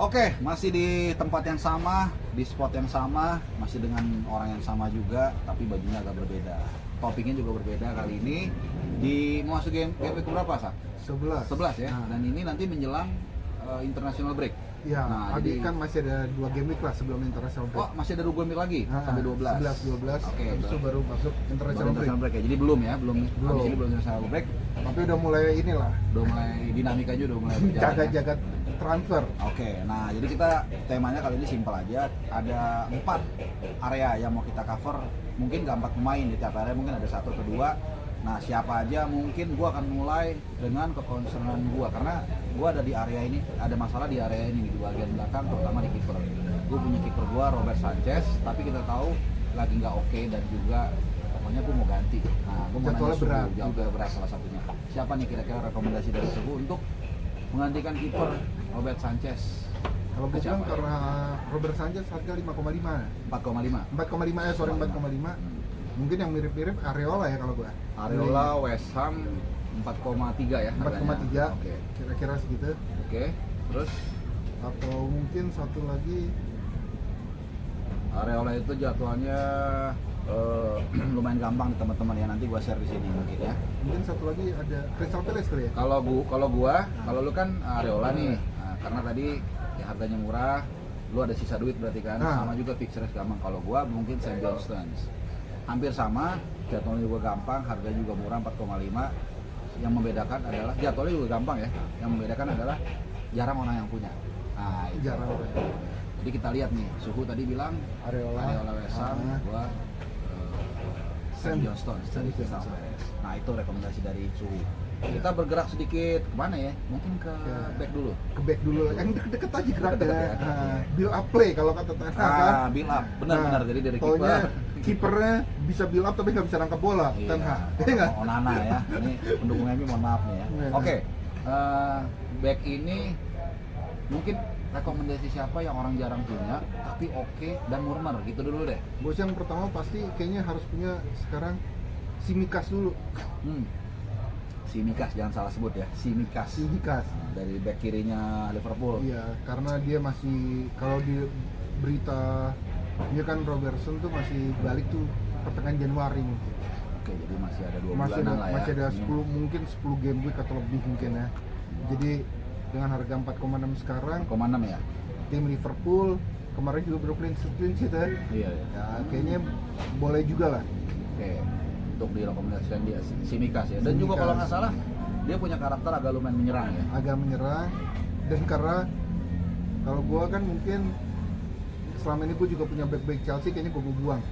Oke, masih di tempat yang sama, di spot yang sama, masih dengan orang yang sama juga, tapi bajunya agak berbeda. Topiknya juga berbeda kali ini. Mau masuk game week berapa, Sak? 11. 11 ya. Nah. Dan ini nanti menjelang international break. Ya, Nah, jadi jadi kan masih ada 2 game week lah sebelum international break. oh, masih ada 2 game week lagi sampai 12. 11 12. Oke, Habis itu baru masuk baru international break. international break ya. Jadi belum ya, belum. Habis ini belum international break. Tapi udah mulai inilah Udah mulai dinamika juga udah mulai berjalan. Ya? jaga-jaga transfer. Oke, nah jadi kita temanya kali ini simpel aja. Ada 4 area yang mau kita cover. Mungkin gak 4 pemain di tiap area, mungkin ada 1 atau 2. Nah siapa aja, mungkin gua akan mulai dengan kekonsernan gua karena gua ada di area ini, ada masalah di area ini di bagian belakang, terutama di kiper. Gua punya kiper gua Robert Sanchez, tapi kita tahu lagi nggak oke dan juga pokoknya gua mau ganti. Nah, gua mau Jadwalnya nanya berat. Suhu, jadwalnya berat salah satunya. Siapa nih kira-kira rekomendasi dari Suhu untuk menggantikan kiper Robert Sanchez? Kalau gue Siapa? bilang karena Robert Sanchez harga 5,5. 4,5. 4,5 sorry 4,5. Mungkin yang mirip-mirip Areola ya kalau gua. Areola West Ham 4,3 ya harganya. 4,3. Oke. Kira-kira segitu. Oke. Terus Atau mungkin satu lagi Areola itu jadwalnya lumayan gampang nih teman-teman ya, nanti gua share di sini mungkin ya. mungkin satu lagi ada Crystal Palace kali ya. Kalau lu kan Areola nih, nah, karena tadi ya harganya murah, lu ada sisa duit berarti kan, sama juga fixture gampang. Kalau gua mungkin St. Johnstone's hampir sama, jadwalnya juga gampang, harganya juga murah 4,5. Yang membedakan adalah jadwalnya juga gampang ya, yang membedakan adalah jarang orang yang punya. Nah itu. Jarang. Jadi kita lihat nih, Suhu tadi bilang Areola West Ham, gua St. Johnstone's dari Crystal Palace. Nah itu rekomendasi dari Suhu. Kita bergerak sedikit kemana ya? Mungkin ke back dulu. Ke back dulu, yang deket-deket aja geraknya. Deket-deket ya. Build up play kalau kata Tanah kan. Build up, benar-benar. Jadi dari Taunya kiper. kipernya bisa build up tapi nggak bisa nangkap bola. Iya, Tanah, iya nggak? Onana ya. Ini pendukung MU mohon maaf nih ya. Iya. Oke, back ini mungkin rekomendasi siapa yang orang jarang punya tapi oke dan murmer gitu dulu deh. Bos yang pertama pasti kayaknya harus punya sekarang Simikas dulu. Simikas, jangan salah sebut ya, Simikas. Simikas. Dari back kirinya Liverpool. Iya, karena dia masih kalau di berita dia kan Robertson tuh masih balik tuh pertengahan Januari mungkin. Oke, jadi masih ada 2 Masih bulanan ada, lah ya. masih ada 10 mungkin 10 game week atau lebih mungkin ya. Jadi dengan harga 4,6 sekarang 4,6 ya. tim Liverpool kemarin juga baru clean sheet ya. Iya. Ya kayaknya boleh juga lah. Oke, untuk direkomendasikan dia Simikas ya. Dan juga Simikas. kalau nggak salah dia punya karakter agak lumayan menyerang ya. Agak menyerang dan karena kalau gua kan mungkin selama ini gua juga punya back Chelsea kayaknya gua buang.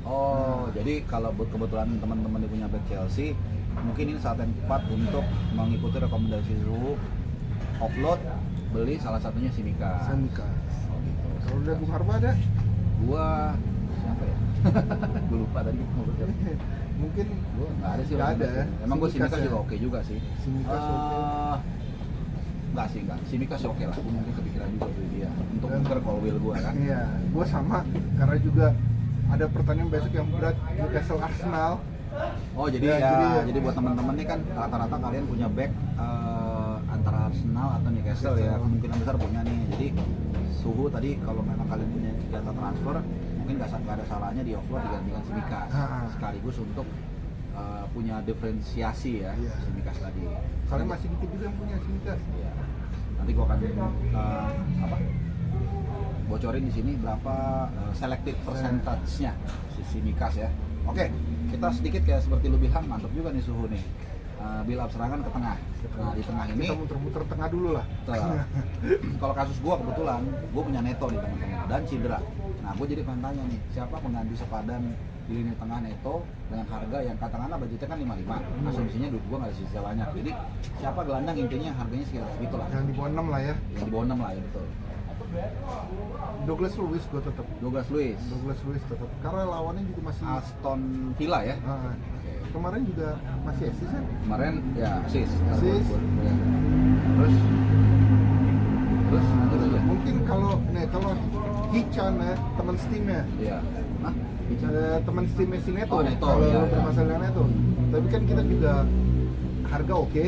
Oh, jadi kalau kebetulan teman-teman yang punya back Chelsea, mungkin ini saat yang tepat untuk mengikuti rekomendasi Suhu, offload, beli salah satunya Simikas. Simikas. Oh, gitu. Kalau udah Bung Harba ada? Gua siapa ya? Gua lupa tadi kita ngobrol siapa. Mungkin Gua nggak ada sih. Nggak ada ya? Emang gua Simikas Simikas ya? juga oke juga sih. Simikas oke. Nggak sih, nggak. Simikas oke lah. Gua mungkin kepikiran juga tuh dia untuk Dan- nuker Colwill gua kan. Iya, gua sama karena juga ada pertandingan besok yang berat Newcastle Arsenal. Oh jadi Ya, ya, jadi- jadi buat teman-teman nih kan rata-rata kalian punya back antara Arsenal atau Newcastle ya, kemungkinan besar punya nih. Jadi Suhu tadi kalau memang kalian punya jatah transfer, mungkin nggak ada salahnya di offload digantikan Simikas sekaligus untuk punya diferensiasi ya. Iya. Simikas tadi. Soalnya masih dikit juga yang punya Simikas. Iya. Nanti gua akan bocorin di sini berapa selected percentage-nya si Simikas ya. Oke, kita sedikit kayak seperti lu bilang, mantap juga nih Suhu nih. Build up serangan ke tengah. Nah di tengah ini, Kita muter-muter tengah dulu lah. kalau kasus gua kebetulan, gua punya Neto nih teman-teman dan cedera. Nah gua jadi pengen tanya nih, siapa pengganti sepadan di lini tengah Neto dengan harga yang katakanlah budgetnya kan 55. Asumsinya duit gua nggak ada sisa banyak. Jadi siapa gelandang intinya harganya sekitar segitu lah. Yang di bawah 6 lah ya. Yang di bawah 6 lah ya betul. Douglas Luiz gua tetap. Douglas Luiz. Douglas Luiz tetap. Karena lawannya juga masih Aston Villa ya. Oke. Kemarin juga masih assist kan? Kemarin ya assist. Assist. Ya. Terus aja. Mungkin kalau Hichan ya, teman Steam-nya. Iya. Hah? Teman Steam-nya si Neto. Oh, Neto, Kalau iya, iya. bermasalah dengan Neto. Tapi kan kita juga harga oke,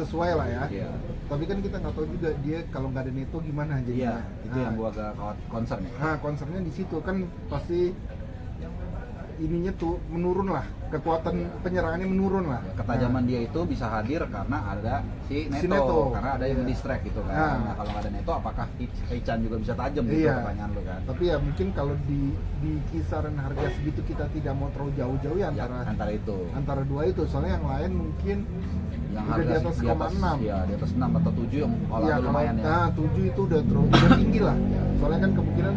sesuai lah ya. Iya. Tapi kan kita nggak tahu juga dia kalau nggak ada Neto gimana Iya, jadinya. itu yang gua agak concern ya. Nah, concernnya di situ kan pasti ininya tuh menurun lah, kekuatan penyerangannya menurun lah. Ketajaman dia itu bisa hadir karena ada si Neto, Si Neto. karena ada yang Iya. distract gitu kan. Nah. Nah, kalau nggak ada Neto, apakah Ichan juga bisa tajam gitu Iya. pertanyaan lu kan? Tapi ya mungkin kalau di kisaran harga segitu kita tidak mau terlalu jauh-jauh ya Ya, antara antara itu. antara dua itu. Soalnya yang lain mungkin Yang udah harga di atas 0,6. ya di atas 6 atau 7 yang kalau Iya, lumayan ya. Nah, 7 itu udah udah tinggi lah. Soalnya kan kemungkinan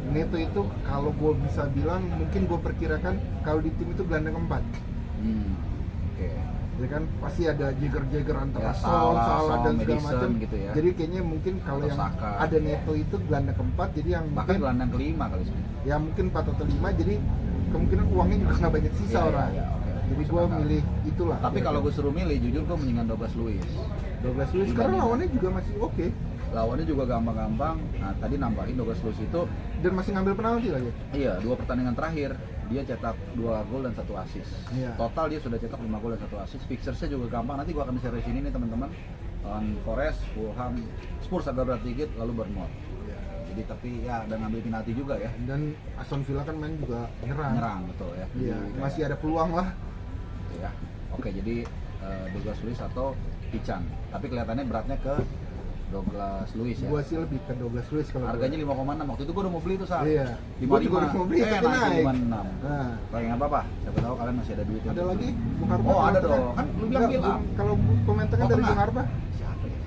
Neto itu kalau gue bisa bilang mungkin gue perkirakan kalau di tim itu gelandang keempat. Oke. Ya kan pasti ada Jagger antara Ya, Son, Salah dan segala Madison macam gitu ya. Jadi kayaknya mungkin kalau Atau yang Saka. ada Neto itu gelandang keempat, jadi yang Bahkan mungkin gelandang kelima kali sebenarnya. ya mungkin 4 atau 5, jadi kemungkinan uangnya juga nggak banyak sisa Iya, orang. iya, oke. Jadi Masuk gue akal. milih itulah. Tapi kalau gue suruh milih, jujur gue mendingan Douglas Luiz. Douglas Luiz sekarang lawannya juga masih oke Lawannya juga gampang-gampang. Nah, tadi nambahin Douglas Luiz itu, dan masih ngambil penalti lagi. iya, 2 pertandingan terakhir dia cetak 2 gol dan 1 assist. Iya. Total dia sudah cetak 5 gol dan 1 assist. Fixersnya juga gampang. Nanti gue akan share di sini nih teman-teman. Forest, Fulham, Spurs agak berat dikit, lalu Bournemouth. Jadi tapi ya dan ngambil penalti juga ya. Dan Aston Villa kan main juga Nyerang betul ya. Iya, Jadi, masih ada peluang lah. gitu ya. Oke, jadi Douglas Luiz atau Ichan. Tapi kelihatannya beratnya ke Douglas Luiz ya. Gua sih lebih ke Douglas Luiz kalau Harganya 5,6. Waktu itu gua udah mau beli tuh saat. Iya. 55. Gua juga udah mau beli, tapi naik. 56. Nah, Paling apa apa? Siapa tahu kalian masih ada duit. ada lagi Bung Harba. Oh, ada komentarnya. dong. Kan lu bilang Enggak, bilang. kalau komentarnya Oh, dari pernah? Bung Harba Siapa ya?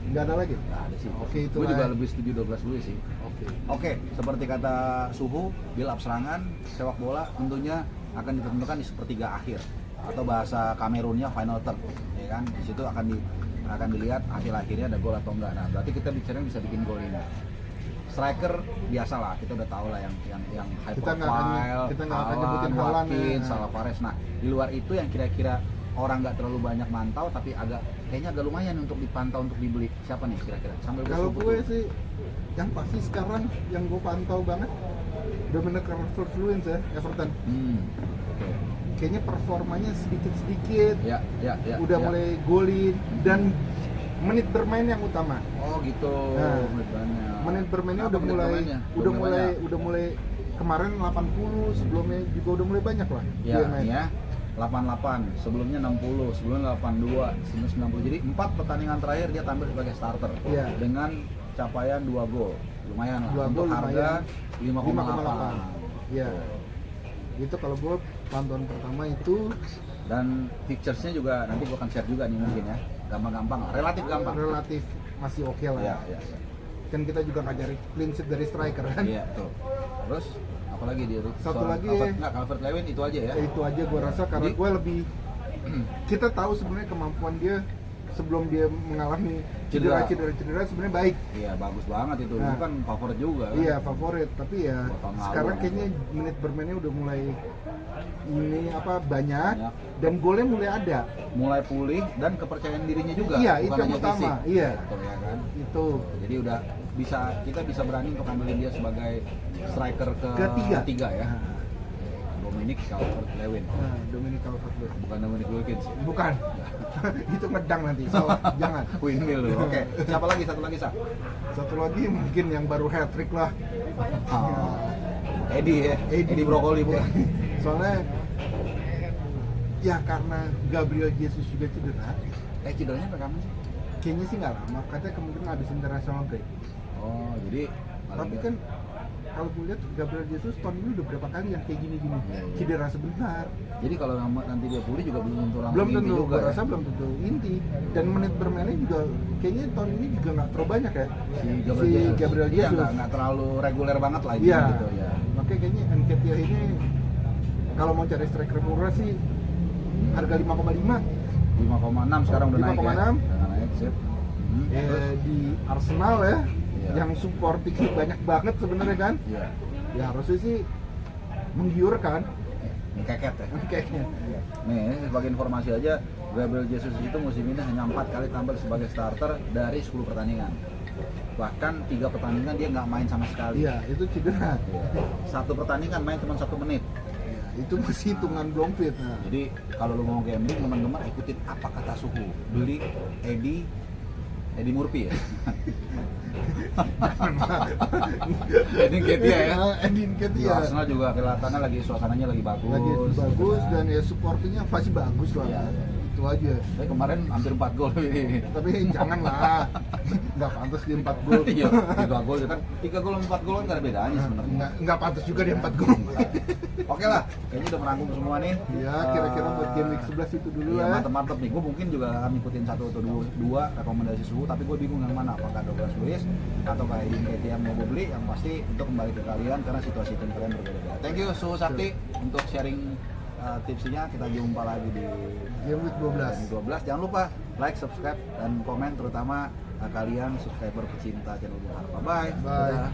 nggak ada lagi. Nggak ada sih. Oke, itu Gua lah. juga lebih setuju Douglas Luiz sih. Oke. Oke, seperti kata Suhu, build up serangan sepak bola tentunya akan ditentukan di sepertiga akhir atau bahasa Kamerunnya final third, ya kan? Di situ akan dilihat hasil akhirnya ada gol atau enggak. Nah, berarti kita bicara bisa bikin gol ini. Striker biasa lah, kita udah tahu lah yang high Kita nggak akan- profile, kita nggak akan Haaland, nyebutin Haaland, Watkins, ya. Salah Fares. Nah, di luar itu yang kira-kira orang nggak terlalu banyak mantau tapi kayaknya agak lumayan untuk dipantau untuk dibeli. Siapa nih kira-kira? Sambil Kalau sebut gue dulu. sih yang pasti sekarang yang gue pantau banget Dominic Calvert-Lewin ya, Everton. Oke. Kayaknya performanya sedikit-sedikit Ya, udah ya. mulai golin dan menit bermain yang utama. Oh gitu. Nah, menit banyak. Menit bermainnya Apa udah menit mulai bermainnya? udah mulai kemarin 80, sebelumnya juga udah mulai banyak lah Ya, dia main. ya. 88, sebelumnya 60, sebelumnya 82, sebelumnya 90. Jadi 4 pertandingan terakhir dia tampil sebagai starter. Iya. Dengan capaian 2 gol. Lumayan lah. 2 Untuk gol harga lumayan. 5,8. Iya. Itu kalau gue pantauan pertama itu Dan fixturesnya juga nanti gua akan share juga nih mungkin ya. Gampang-gampang lah, relatif gampang. relatif masih oke lah. Iya, iya. Kan kita juga nggak cari clean sheet dari striker kan. Iya, tuh. Terus apa lagi dia? Satu lagi, Calvert-Lewin itu aja ya. Itu aja gue rasa karena Jadi- gue lebih kita tahu sebenarnya kemampuan dia sebelum dia mengalami Cedera. cedera sebenarnya baik. Iya, bagus banget itu. Nah. Itu kan favorit juga kan. Iya favorit, tapi ya Buat tahun lalu. sekarang kayaknya menit bermainnya udah mulai ini apa banyak Banyak. dan golnya mulai ada. Mulai pulih dan kepercayaan dirinya juga. Iya, bukan itu yang hanya utama, fisik. iya. Betul ya kan. Itu Jadi udah kita bisa berani untuk ambilin dia sebagai striker ketiga ya. Nah, Dominic Calvert-Lewin. nah, Dominic Calvert-Lewin. Bukan Dominic Wilkins. Bukan. Itu ngedang nanti. Salah, jangan. Windmill loh. Oke. Siapa lagi? Satu lagi, Sa. Satu lagi mungkin yang baru hat trick lah. Oh. Eddie ya. Eddie Brokoli bukan. Soalnya ya karena Gabriel Jesus juga cedera, Cederanya berapa kamu sih? kayaknya sih nggak lama. Katanya kemungkinan habis international break. Oh, jadi Tapi kan kalau gue lihat Gabriel Jesus tahun ini udah berapa kali yang kayak gini-gini Iya, iya. cedera sebentar. jadi kalau nanti dia pulih juga belum tentu langsung Belum inti tentu, juga gue ya. rasa belum tentu inti. Dan menit bermainnya juga kayaknya tahun ini juga nggak terlalu banyak ya. Si Gabriel Gabriel Jesus. Iya, Jesus. nggak terlalu reguler banget lah Iya. gitu ya. Makanya kayaknya Nketiah ini kalau mau cari striker murah sih harga 5,5 5,6 sekarang udah naik 5,6. ya. Udah naik, sip. di Arsenal ya. Iya. Yang supportingnya banyak banget sebenarnya kan. Iya. Ya harusnya sih menggiurkan Keket ya. kayaknya. Nih, sebagai informasi aja, Gabriel Jesus itu musim ini hanya 4 kali tampil sebagai starter dari 10 pertandingan. Bahkan 3 pertandingan dia nggak main sama sekali. Iya, itu cedera. Iya. 1 pertandingan main cuma 1 menit. Iya, itu masih hitungan belum fit. Nah, Jadi kalau lu mau gambling, teman-teman ikutin apa kata Suhu. Beli Eddie Eddie Murphy ya. Eddie Nketiah ya. Eddie Di Nketiah Arsenal juga kelihatannya lagi suasananya lagi bagus. lagi bagus gitu kan. dan ya supportingnya pasti bagus lah. Iya. Itu aja. Tapi kemarin hampir 4 gol ini. Tapi janganlah, nggak pantas dia 4 gol. Iya, 3 gol kan. 3 gol 4 gol kan gak ada bedanya sebenarnya. Nggak pantas juga dia 4 gol. Oke lah, kayaknya udah merangkum semua nih. Ya, kira-kira buat game week 11 itu dulu Iya, lah. mantep-mantep nih. Gue mungkin juga akan ngikutin 1 atau 2 rekomendasi suhu, tapi gue bingung yang mana, apakah Douglas Luiz atau kayak Nketiah yang mau gue beli. Yang pasti untuk kembali ke kalian karena situasi tim kalian berbeda-beda. Thank you Suhu Sakti untuk sharing tipsnya. Kita jumpa lagi di Game week 12. 12. Jangan lupa like, subscribe, dan komen, terutama kalian subscriber pecinta channel Bung Harpa. Bye. Bye. Dadah.